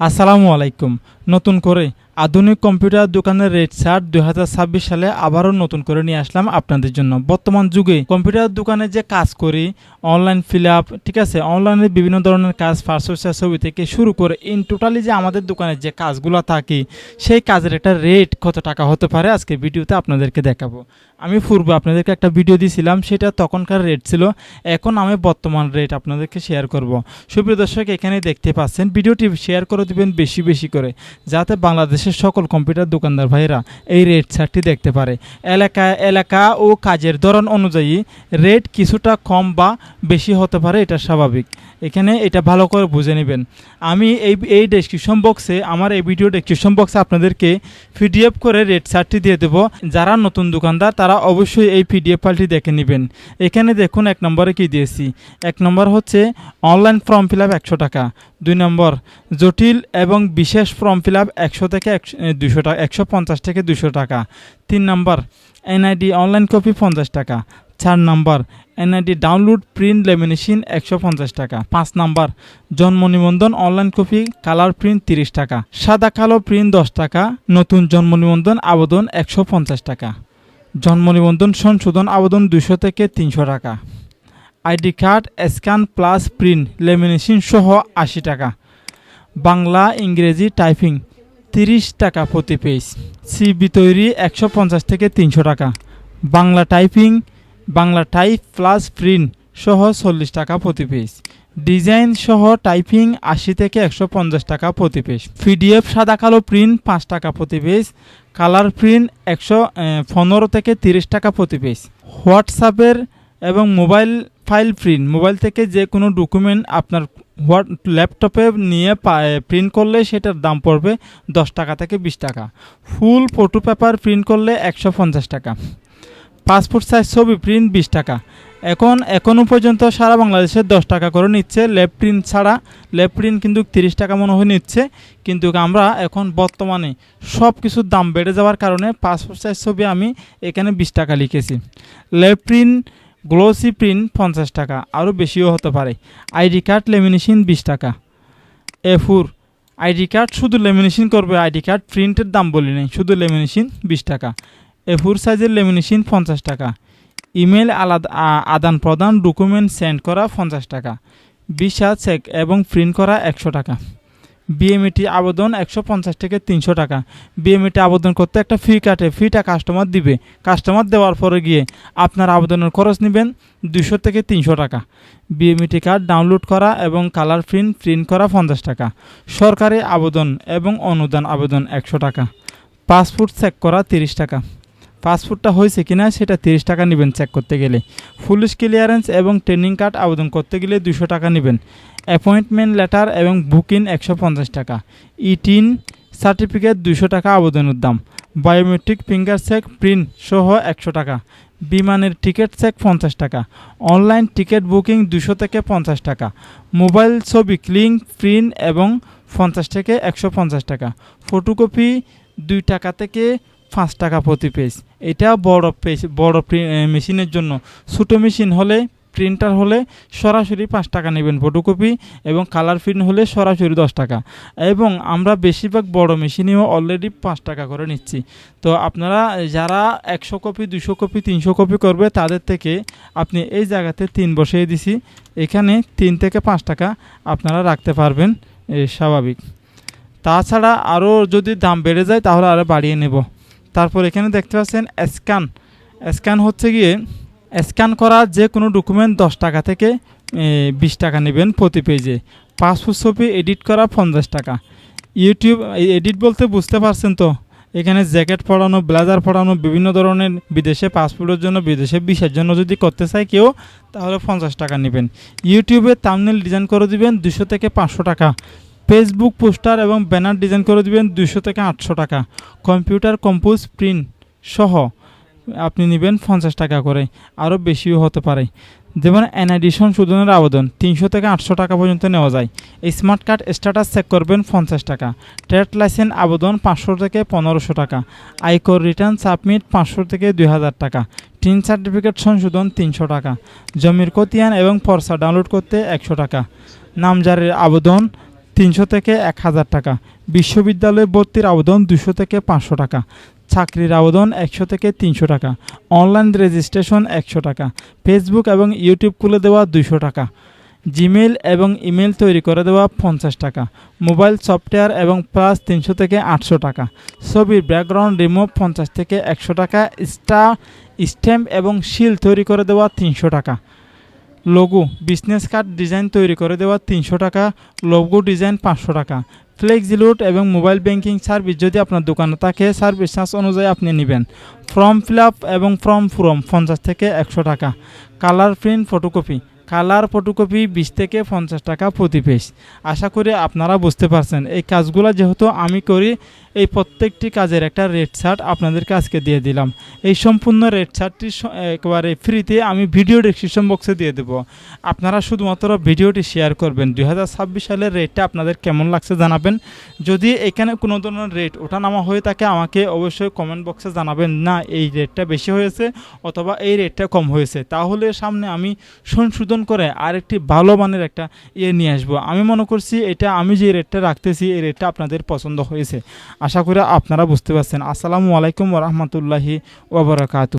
আসসালামু আলাইকুম। নতুন করে আধুনিক কম্পিউটার দোকানের রেট চার্ট 2026 সালে আবারও নতুন করে নিয়ে আসলাম আপনাদের জন্য। বর্তমান যুগে কম্পিউটার দোকানে যে কাজ করি, অনলাইন ফিল আপ, ঠিক আছে, অনলাইনে বিভিন্ন ধরনের কাজ, ফার্স্ট ছবি থেকে শুরু করে টোটালি যে আমাদের দোকানে যে কাজগুলো থাকে সেই কাজের একটা রেট কত টাকা হতে পারে আজকে ভিডিওতে আপনাদেরকে দেখাবো। আমি পূর্বে আপনাদেরকে একটা ভিডিও দিয়েছিলাম, সেটা তখনকার রেট ছিল। এখন আমি বর্তমান রেট আপনাদেরকে শেয়ার করব। সুপ্রিয় দর্শক, এখানে দেখতে পাচ্ছেন, ভিডিওটি শেয়ার করে দিবেন বেশি বেশি করে, যাতে বাংলাদেশের সকল কম্পিউটার দোকানদার ভাইরা এই রেট চার্টটি দেখতে পারে। এলাকা ও কাজের ধরন অনুযায়ী রেট কিছুটা কম বা বেশি হতে পারে, এটা স্বাভাবিক। এখানে এটা ভালো করে বুঝে নেবেন। আমি এই ডেসক্রিপশন বক্সে, আমার এই ভিডিও ডেসক্রিপশন বক্সে আপনাদেরকে পিডিএফ করে রেট চার্টটি দিয়ে দেবো। যারা নতুন দোকানদার তারা অবশ্যই এই পিডিএফ ফাইলটি দেখে নেবেন। এখানে দেখুন, এক নম্বরে কি দিয়েছি। এক নম্বর হচ্ছে অনলাইন ফর্ম ফিল আপ 100 টাকা। 2 নম্বর জটিল এবং বিশেষ ফর্ম ফিল আপ 100 থেকে 200 টাকা, 150 থেকে 200 টাকা। 3 নম্বর এনআইডি অনলাইন কপি 50 টাকা। 4 নম্বর এনআইডি ডাউনলোড প্রিন্ট লেমিনেশন 150 টাকা। 5 নম্বর জন্ম নিবন্ধন অনলাইন কপি কালার প্রিন্ট 30 টাকা। সাদা কালো প্রিন্ট 10 টাকা। নতুন জন্ম নিবন্ধন আবেদন 150 টাকা। জন্ম নিবন্ধন সংশোধন আবেদন 200 থেকে 300 টাকা। ID card scan plus print lamination সহ 80 টাকা। বাংলা ইংরেজি টাইপিং 30 টাকা প্রতি পেজ। সিবি তৈরি 150 থেকে 300 টাকা। বাংলা টাইপ প্লাস প্রিন্ট সহ 40 টাকা প্রতি পেজ। ডিজাইন সহ টাইপিং 80 থেকে 150 টাকা প্রতি পেজ। পিডিএফ সাদা কালো প্রিন্ট 5 টাকা প্রতি পেজ। কালার প্রিন্ট 115 থেকে 30 টাকা প্রতি পেজ। হোয়াটসঅ্যাপের এবং মোবাইল ফাইল প্রিন্ট, মোবাইল থেকে যে কোনো ডকুমেন্ট আপনার ল্যাপটপে নিয়ে প্রিন্ট করলে সেটার দাম পড়বে 10 টাকা থেকে 20 টাকা। ফুল ফটো পেপার প্রিন্ট করলে 150 টাকা। পাসপোর্ট সাইজ ছবি প্রিন্ট 20 টাকা। এখনও পর্যন্ত সারা বাংলাদেশে 10 টাকা করে নিচ্ছে ল্যাব প্রিন্ট ছাড়া। ল্যাব প্রিন্ট কিন্তু 30 টাকা মনে হয় নিচ্ছে, কিন্তু আমরা এখন বর্তমানে সব কিছুর দাম বেড়ে যাওয়ার কারণে পাসপোর্ট সাইজ ছবি আমি এখানে 20 টাকা লিখেছি। ল্যাব প্রিন্ট গ্লোসি প্রিন্ট 50 টাকা, আরও বেশিও হতে পারে। আইডি কার্ড লেমিনেশন 20 টাকা। A4 আইডি কার্ড শুধু লেমিনেশন করবে, আইডি কার্ড প্রিন্টের দাম বলি নেই, শুধু লেমিনেশন 20 টাকা। A4 সাইজের লেমিনেশন 50 টাকা। ইমেল আদান প্রদান ডকুমেন্ট সেন্ড করা 50 টাকা। ভিসা চেক এবং প্রিন্ট করা 100 টাকা। বিএমইটি আবেদন 150 থেকে 300 টাকা। বিএমইটি আবেদন করতে একটা ফি কাটে, ফিটা কাস্টমার দিবে। কাস্টমার দেওয়ার পরে গিয়ে আপনার আবেদনের খরচ নেবেন 200 থেকে 300 টাকা। বিএমইটি কার্ড ডাউনলোড করা এবং কালার প্রিন্ট করা 50 টাকা। সরকারি আবেদন এবং অনুদান আবেদন 100 টাকা। পাসপোর্ট চেক করা 30 টাকা। পাসপোর্টটা হয়েছে কিনা সেটা 30 টাকা নেবেন চেক করতে গেলে। পুলিশ ক্লিয়ারেন্স এবং ট্রেনিং কার্ড আবেদন করতে গেলে 200 টাকা নেবেন। অ্যাপয়েন্টমেন্ট লেটার এবং বুকিং 150 টাকা। ইটিন সার্টিফিকেট 200 টাকা আবেদনের দাম। বায়োমেট্রিক ফিঙ্গার চেক প্রিন্ট সহ 100 টাকা। বিমানের টিকিট চেক 50 টাকা। অনলাইন টিকিট বুকিং 200 থেকে 50 টাকা। মোবাইল ছবি ক্লিং প্রিন্ট এবং 50 থেকে 150 টাকা। ফটোকপি 2 টাকা থেকে 5 টাকা প্রতি পেজ। এটা বড় মেশিনের জন্য। ছোটো মেশিন হলে, প্রিন্টার হলে সরাসরি 5 টাকা নেবেন ফটোকপি, এবং কালার প্রিন্ট হলে সরাসরি 10 টাকা। এবং আমরা বেশিরভাগ বড় মেশিনেও অলরেডি 5 টাকা করে নিচ্ছি। তো আপনারা যারা 100 কপি 200 কপি 300 কপি করবে তাদের থেকে আপনি এই জায়গাতে 3 বসিয়ে দিছি, এখানে 3 থেকে 5 টাকা আপনারা রাখতে পারবেন, স্বাভাবিক। তাছাড়া আরও যদি দাম বেড়ে যায় তাহলে আরও বাড়িয়ে নেব। তারপর এখানে দেখতে পাচ্ছেন স্ক্যান হচ্ছে গিয়ে স্ক্যান করা যে কোনো ডকুমেন্ট 10 টাকা থেকে 20 টাকা নেবেন প্রতি পেজে। পাসপোর্ট ছবি এডিট করা 50 টাকা। ইউটিউব এডিট বলতে বুঝতে পারছেন তো, এখানে জ্যাকেট পরানো, ব্লেজার পরানো, বিভিন্ন ধরনের বিদেশে পাসপোর্টের জন্য, বিদেশে ভিসার জন্য যদি করতে চায় কেউ, তাহলে 50 টাকা নেবেন। ইউটিউবে থাম্বনেল ডিজাইন করে দিবেন 200 থেকে 500 টাকা। ফেসবুক পোস্টার এবং ব্যানার ডিজাইন করে দিবেন 200 থেকে 800 টাকা। কম্পিউটার কম্পোজ প্রিন্ট সহ আপনি নেবেন 50 টাকা করে, আরও বেশিও হতে পারে। যেমন এনআইডি সংশোধনের আবেদন 300 থেকে 800 টাকা পর্যন্ত নেওয়া যায়। স্মার্ট কার্ড স্ট্যাটাস চেক করবেন 50 টাকা। ট্রেড লাইসেন্স আবেদন 500 থেকে 1500 টাকা। আয়কর রিটার্ন সাবমিট 500 থেকে 2000 টাকা। টিন সার্টিফিকেট সংশোধন 300 টাকা। জমির খতিয়ান এবং পর্চা ডাউনলোড করতে 100 টাকা। নামজারির আবেদন 300 থেকে 1000 টাকা। বিশ্ববিদ্যালয়ে ভর্তির আবেদন 200 থেকে 500 টাকা। চাকরির আবেদন 100 থেকে 300 টাকা। অনলাইন রেজিস্ট্রেশন 100 টাকা। ফেসবুক এবং ইউটিউব খুলে দেওয়া 200 টাকা। জিমেইল এবং ইমেল তৈরি করে দেওয়া 50 টাকা। মোবাইল সফটওয়্যার এবং প্লাস 300 থেকে 800 টাকা। ছবির ব্যাকগ্রাউন্ড রিমুভ 50 থেকে 100 টাকা। স্ট্যাম্প এবং সিল তৈরি করে দেওয়া 300 টাকা। লোগো বিজনেস কার্ড ডিজাইন তৈরি করে দেওয়া 300 টাকা। লোগো ডিজাইন 500 টাকা। ফ্লেক্সিলোড এবং মোবাইল ব্যাংকিং সার্ভিস যদি আপনার দোকানে থাকে সার্ভিস চার্জ অনুযায়ী আপনি নেবেন। ফর্ম ফিল আপ এবং ফর্ম পূরণ 50 থেকে 100 টাকা। Colour print photocopy colour photocopy 20 থেকে 50 টাকা প্রতি পেজ। আশা করি আপনারা বুঝতে পারছেন এই কাজগুলো যেহেতু আমি করি এই প্রত্যেকটি কাজের একটা রেট চার্ট আপনাদেরকে আজকে দিয়ে দিলাম। এই সম্পূর্ণ রেট চার্টটি একেবারে ফ্রিতে আমি ভিডিও ডেসক্রিপশন বক্সে দিয়ে দেবো। আপনারা শুধুমাত্র ভিডিওটি শেয়ার করবেন। 2026 সালের রেটটা আপনাদের কেমন লাগছে জানাবেন। যদি এখানে কোনো ধরনের রেট ওঠানামা হয়ে থাকে আমাকে অবশ্যই কমেন্ট বক্সে জানাবেন, না এই রেটটা বেশি হয়েছে অথবা এই রেটটা কম হয়েছে, তাহলে সামনে আমি সংশোধন করে আরেকটি ভালো মানের একটা নিয়ে আসবো। আমি মনে করছি এটা আমি যে রেটটা রাখতেছি এই রেটটা আপনাদের পছন্দ হয়েছে। আশা করি আপনারা বুঝতে পারছেন। আসসালামু আলাইকুম ওয়া রাহমাতুল্লাহি ওয়া বারাকাতুহু।